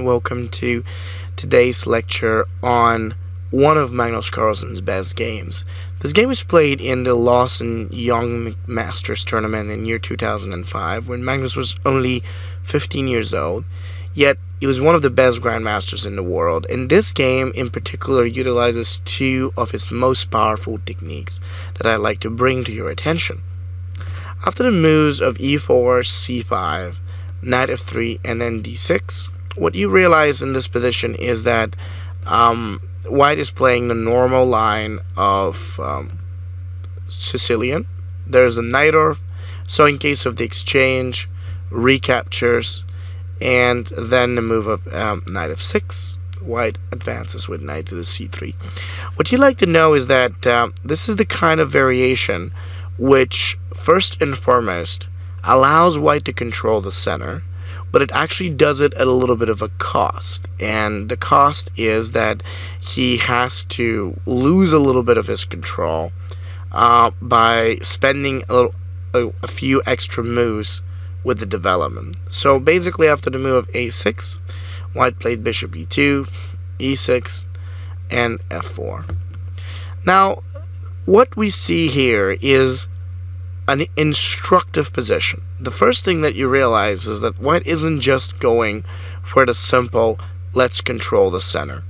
welcome to today's lecture on one of Magnus Carlsen's best games. This game was played in the Lawson Young Masters tournament in year 2005 when Magnus was only 15 years old, yet he was one of the best grandmasters in the world, and this game in particular utilizes two of his most powerful techniques that I'd like to bring to your attention. After the moves of e4, c5, knight f3, and then d6, what you realize in this position is that white is playing the normal line of Sicilian. There's a knight off, so in case of the exchange, recaptures, and then the move of knight f6, white advances with knight to the c3. What you like to know is that this is the kind of variation which, first and foremost, allows white to control the center, but it actually does it at a little bit of a cost. And the cost is that he has to lose a little bit of his control by spending a few extra moves with the development. So basically, after the move of a6, white played bishop e2, e6, and f4. Now, what we see here is an instructive position. The first thing that you realize is that white isn't just going for the simple, let's control the center.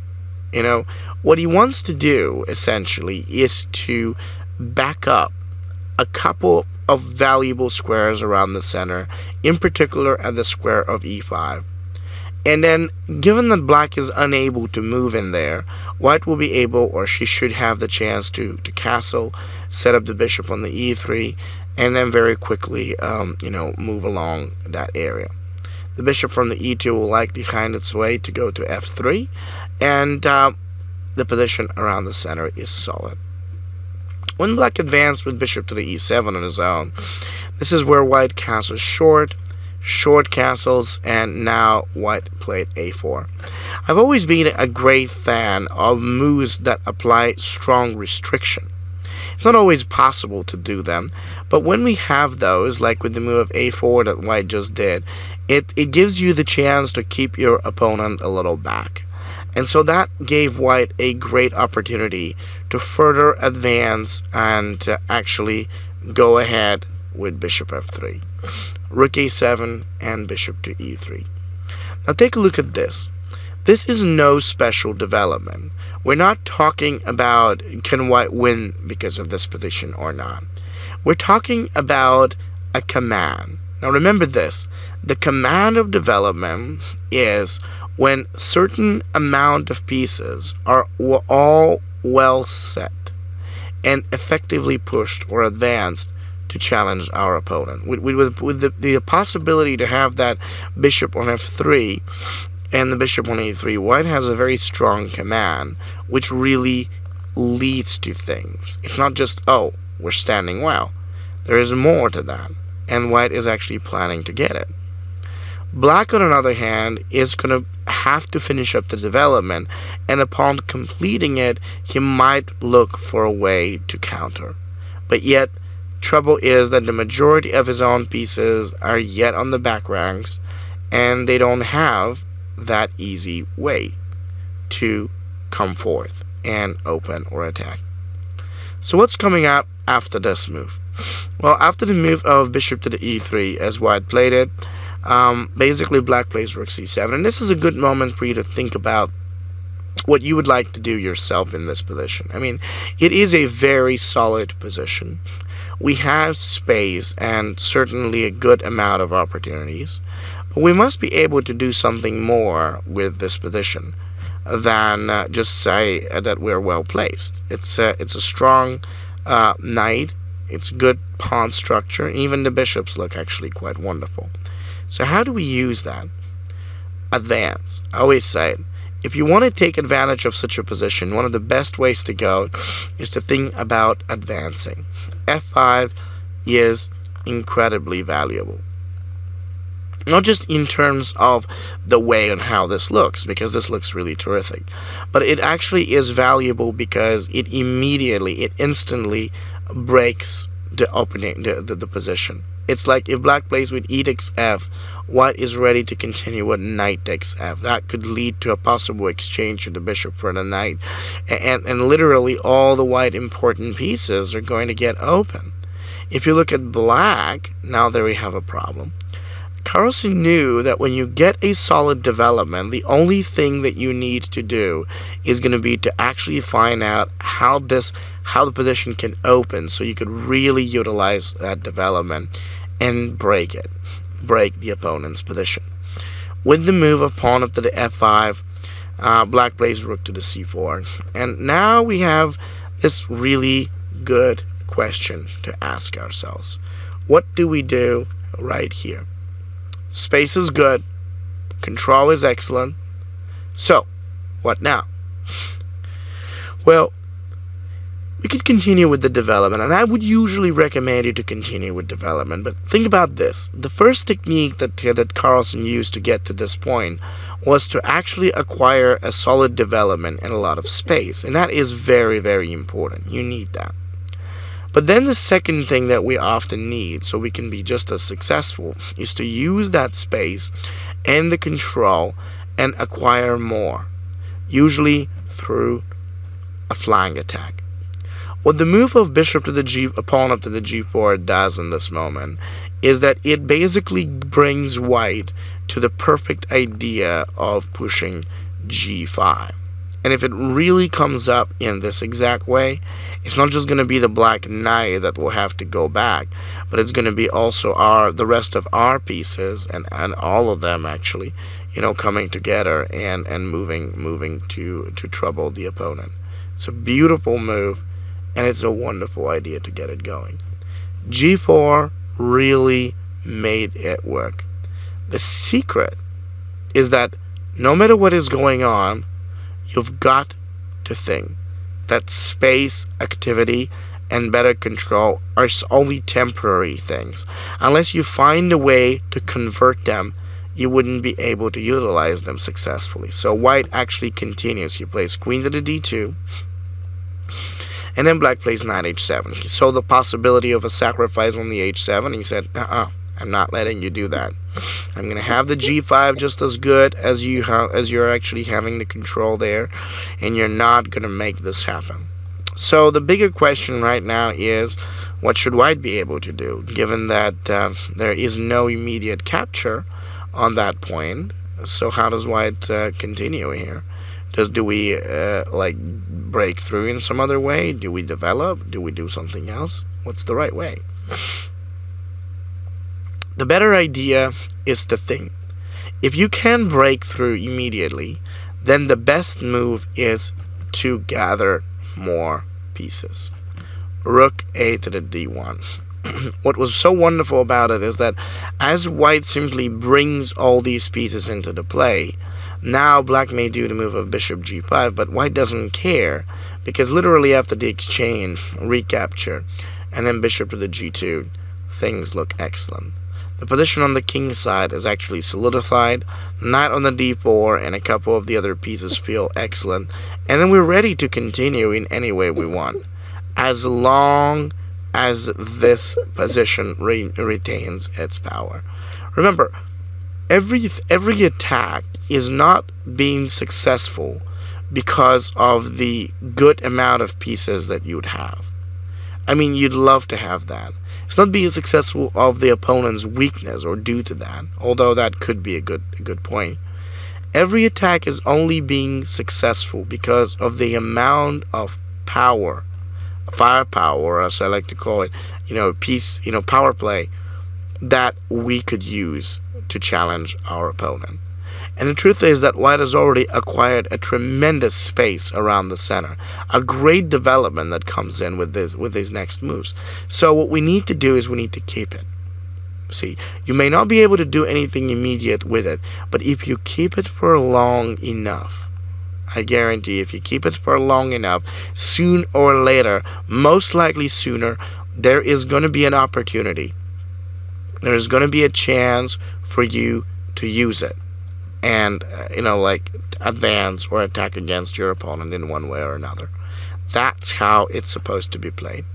You know, what he wants to do, essentially, is to back up a couple of valuable squares around the center, in particular at the square of e5. And then, given that black is unable to move in there, white will be able, or she should have the chance to castle, set up the bishop on the e3, and then very quickly, move along that area. The bishop from the e2 will likely find its way to go to f3, and the position around the center is solid. When black advanced with bishop to the e7 on his own, this is where white castles short castles, and now white played a4. I've always been a great fan of moves that apply strong restriction. It's not always possible to do them, but when we have those, like with the move of a4 that white just did, it gives you the chance to keep your opponent a little back. And so that gave white a great opportunity to further advance and actually go ahead with bishop f3, rook a7, and bishop to e3. Now take a look at this. This is no special development. We're not talking about can white win because of this position or not. We're talking about a command. Now remember this, the command of development is when certain amount of pieces are all well set and effectively pushed or advanced to challenge our opponent. With the possibility to have that bishop on f3 and the bishop on e3, white has a very strong command which really leads to things. It's not just, oh, we're standing well. There is more to that, and white is actually planning to get it. Black, on the other hand, is going to have to finish up the development, and upon completing it, he might look for a way to counter. But yet, trouble is that the majority of his own pieces are yet on the back ranks, and they don't have that easy way to come forth and open or attack. So what's coming up after this move? Well, after the move of bishop to the e3, as white played it, basically black plays rook c7, and this is a good moment for you to think about what you would like to do yourself in this position. I mean, it is a very solid position. We have space and certainly a good amount of opportunities, but we must be able to do something more with this position than just say that we're well placed. It's a strong knight. It's good pawn structure. Even the bishops look actually quite wonderful. So how do we use that? Advance. I always say it. If you want to take advantage of such a position, one of the best ways to go is to think about advancing. f5 is incredibly valuable. Not just in terms of the way and how this looks, because this looks really terrific, but it actually is valuable because it instantly breaks the opening, the position. It's like if black plays with e takes f, white is ready to continue with knight takes f. That could lead to a possible exchange of the bishop for the knight. And literally all the white important pieces are going to get open. If you look at black, now there we have a problem. Carlsen knew that when you get a solid development, the only thing that you need to do is going to be to actually find out how the position can open, so you could really utilize that development and break the opponent's position. With the move of pawn up to the f5, black plays rook to the c4, and now we have this really good question to ask ourselves. What do we do right here? Space is good, control is excellent, so what now? Well, we could continue with the development, and I would usually recommend you to continue with development, but think about this. The first technique that Carlsen used to get to this point was to actually acquire a solid development and a lot of space, and that is very, very important. You need that. But then the second thing that we often need, so we can be just as successful, is to use that space and the control and acquire more, usually through a flank attack. What the move of bishop to the pawn up to the g4 does in this moment is that it basically brings white to the perfect idea of pushing g5. And if it really comes up in this exact way, it's not just going to be the black knight that will have to go back, but it's going to be also the rest of our pieces and all of them actually, coming together and moving to trouble the opponent. It's a beautiful move, and it's a wonderful idea to get it going. G4 really made it work. The secret is that no matter what is going on, you've got to think that space, activity, and better control are only temporary things. Unless you find a way to convert them, you wouldn't be able to utilize them successfully. So white actually continues. He plays queen to the d2, and then black plays knight h7. He saw the possibility of a sacrifice on the h7. He said, I'm not letting you do that. I'm going to have the g5 just as good as you're actually having the control there, and you're not going to make this happen. So the bigger question right now is, what should white be able to do, given that there is no immediate capture on that point? So how does white continue here? Do we break through in some other way? Do we develop? Do we do something else? What's the right way? The better idea is to think. If you can break through immediately, then the best move is to gather more pieces. Rook a to the d1. What was so wonderful about it is that as white simply brings all these pieces into the play, now black may do the move of bishop g5, but white doesn't care, because literally after the exchange, recapture, and then bishop to the g2, things look excellent. The position on the king side is actually solidified, knight on the d4, and a couple of the other pieces feel excellent, and then we're ready to continue in any way we want, as long as this position retains its power. Remember, every attack is not being successful because of the good amount of pieces that you'd have. I mean, you'd love to have that. It's not being successful of the opponent's weakness or due to that, although that could be a good point. Every attack is only being successful because of the amount of power, firepower, as I like to call it, power play that we could use to challenge our opponent. And the truth is that white has already acquired a tremendous space around the center, a great development that comes in with these next moves. So what we need to do is we need to keep it. See, you may not be able to do anything immediate with it, but if you keep it for long enough, I guarantee if you keep it for long enough, soon or later, most likely sooner, there is going to be an opportunity. There is going to be a chance for you to use it and advance or attack against your opponent in one way or another. That's how it's supposed to be played.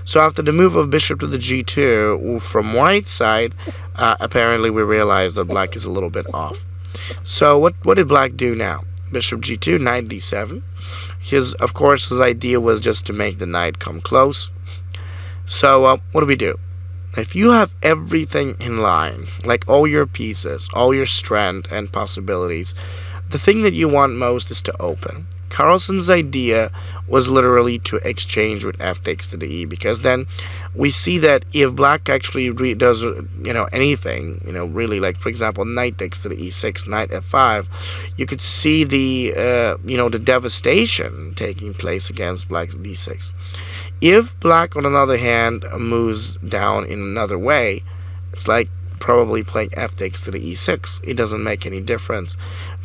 So after the move of bishop to the g2 from white's side, apparently we realize that black is a little bit off. So what did black do now? Bishop g2, knight d7. Of course, his idea was just to make the knight come close. So what do we do? If you have everything in line, like all your pieces, all your strength and possibilities, the thing that you want most is to open. Carlsen's idea was literally to exchange with f takes to the e, because then we see that if black actually does anything, really, like for example knight takes to the e6, knight f5, you could see the the devastation taking place against black's d6. If black, on the other hand, moves down in another way, it's like probably playing f takes to the e6. It doesn't make any difference,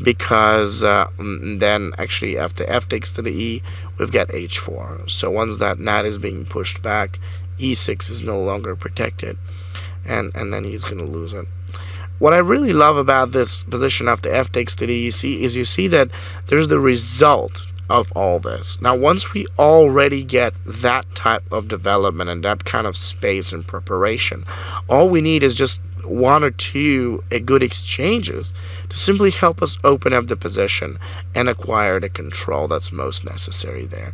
because then actually after f takes to the e, we've got h4. So once that knight is being pushed back, e6 is no longer protected, and then he's going to lose it. What I really love about this position after f takes to the e is you see that there's the result of all this. Now, once we already get that type of development and that kind of space and preparation, all we need is just one or two good exchanges to simply help us open up the position and acquire the control that's most necessary there.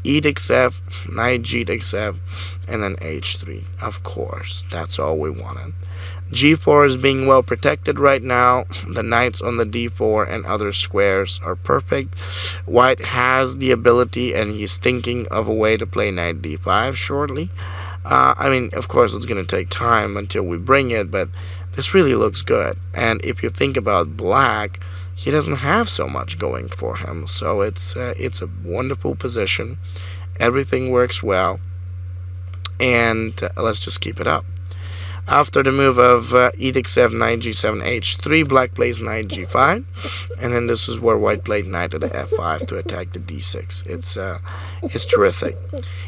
E takes f, knight g takes f, and then h3. Of course, that's all we wanted. g4 is being well protected right now. The knights on the d4 and other squares are perfect. White has the ability, and he's thinking of a way to play knight d5 shortly. Of course, it's going to take time until we bring it, but this really looks good. And if you think about black, he doesn't have so much going for him, so it's a wonderful position. Everything works well, and let's just keep it up. After the move of e takes f, knight g7, h3, black plays knight g5, and then this is where white played knight to the f5 to attack the d6. It's terrific.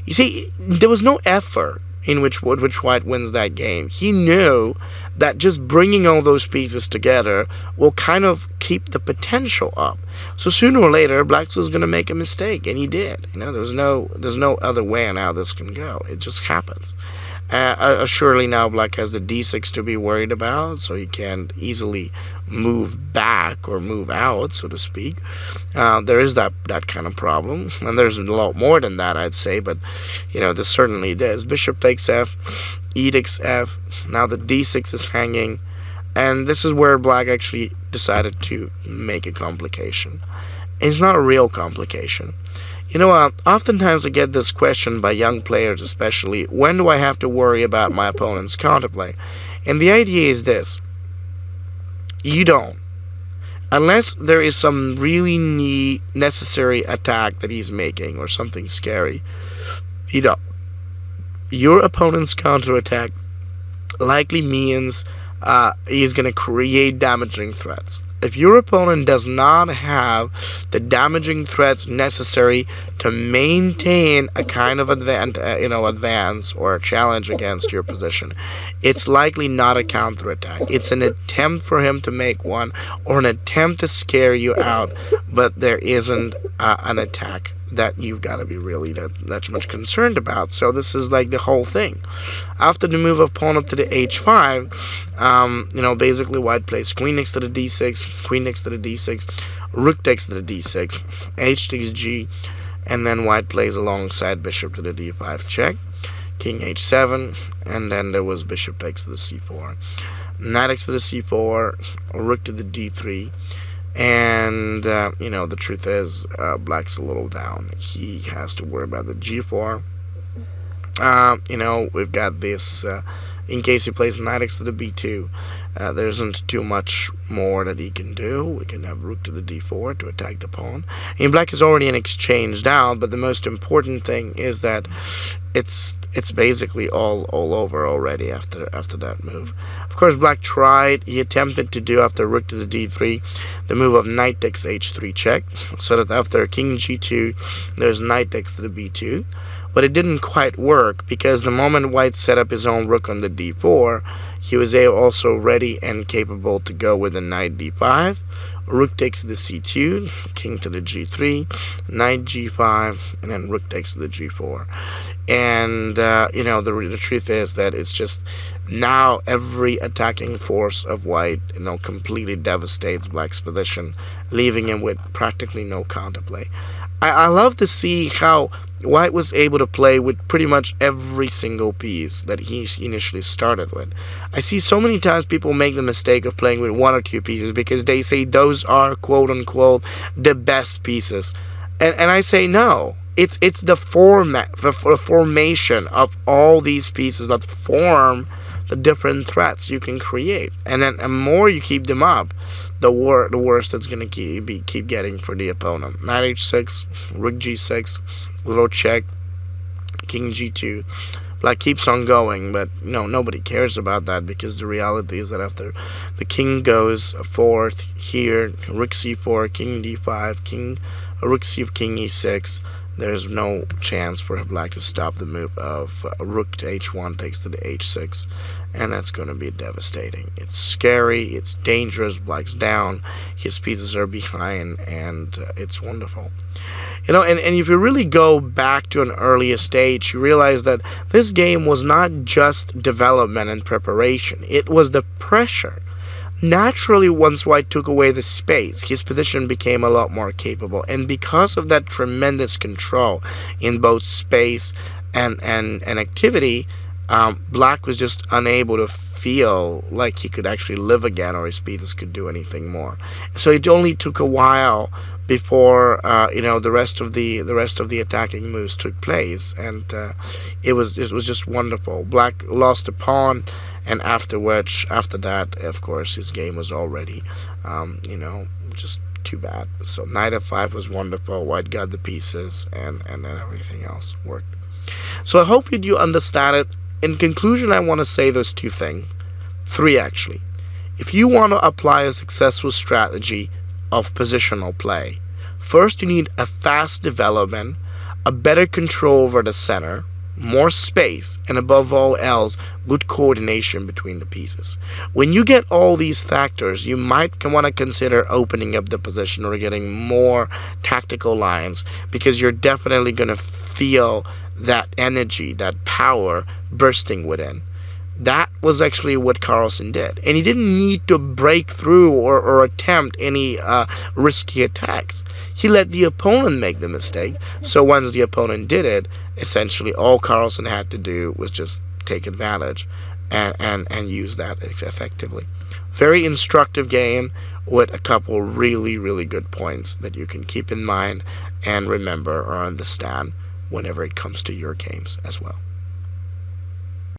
You see, there was no effort in which white wins that game. He knew that just bringing all those pieces together will kind of keep the potential up. So sooner or later, black was going to make a mistake, and he did. There's no other way on how this can go. It just happens. Surely now black has the d6 to be worried about, so he can't easily move back or move out, so to speak. There is that kind of problem, and there's a lot more than that, I'd say, but this certainly does. Bishop takes f, e takes f. Now the d6 is hanging, and this is where black actually decided to make a complication. It's not a real complication. Oftentimes I get this question by young players especially: when do I have to worry about my opponent's counterplay? And the idea is this: you don't. Unless there is some really necessary attack that he's making or something scary, you don't. Your opponent's counterattack likely means he's going to create damaging threats. If your opponent does not have the damaging threats necessary to maintain a kind of advance or a challenge against your position, it's likely not a counterattack. It's an attempt for him to make one, or an attempt to scare you out, but there isn't an attack that you've got to be really that much concerned about. So this is like the whole thing. After the move of pawn up to the h5, basically white plays queen next to the d6, queen next to the d6, rook takes to the d6, h takes g, and then white plays alongside bishop to the d5 check, king h7, and then there was bishop takes to the c4, knight takes to the c4, rook to the d3. And the truth is, black's a little down. He has to worry about the g4. We've got this, in case he plays knight next to the b2, there isn't too much more that he can do. We can have rook to the d4 to attack the pawn. And black is already an exchange down, but the most important thing is that it's basically all over already after that move. Of course, black tried. He attempted to do, after rook to the d3, the move of knight takes h3 check, so that after king g2, there's knight takes to the b2. But it didn't quite work, because the moment white set up his own rook on the d4, he was also ready and capable to go with the knight d5, rook takes to the c2, king to the g3, knight g5, and then rook takes to the g4. And the truth is that it's just now every attacking force of white completely devastates black's position, leaving him with practically no counterplay. I love to see how white was able to play with pretty much every single piece that he initially started with. I see so many times people make the mistake of playing with one or two pieces because they say those are quote unquote the best pieces, and I say no. It's the formation of all these pieces that form the different threats you can create, and then the more you keep them up, the worse it's going to keep getting for the opponent. Knight h6, rook g6, little check, king g2. Black keeps on going, but nobody cares about that, because the reality is that after the king goes forth here, rook c4, king d5, rook c, king e6, there's no chance for black to stop the move of rook to h1 takes to the h6, and that's going to be devastating. It's scary, it's dangerous, black's down, his pieces are behind, and it's wonderful. And if you really go back to an earlier stage, you realize that this game was not just development and preparation, it was the pressure. Naturally, once white took away the space, his position became a lot more capable, and because of that tremendous control in both space and activity, black was just unable to feel like he could actually live again, or his pieces could do anything more. So it only took a while before the rest of the attacking moves took place, and it was just wonderful. Black lost a pawn, and after that, of course, his game was already just too bad. So knight f5 was wonderful. White got the pieces, and then everything else worked. So I hope you do understand it. In conclusion, I want to say those three actually. If you want to apply a successful strategy of positional play, first you need a fast development, a better control over the center, more space, and above all else, good coordination between the pieces. When you get all these factors, you might want to consider opening up the position or getting more tactical lines, because you're definitely going to feel that energy, that power bursting within. That was actually what Carlsen did, and he didn't need to break through or attempt any risky attacks. He let the opponent make the mistake, so once the opponent did it, essentially all Carlsen had to do was just take advantage and use that effectively. Very instructive game with a couple really good points that you can keep in mind and remember or understand whenever it comes to your games as well.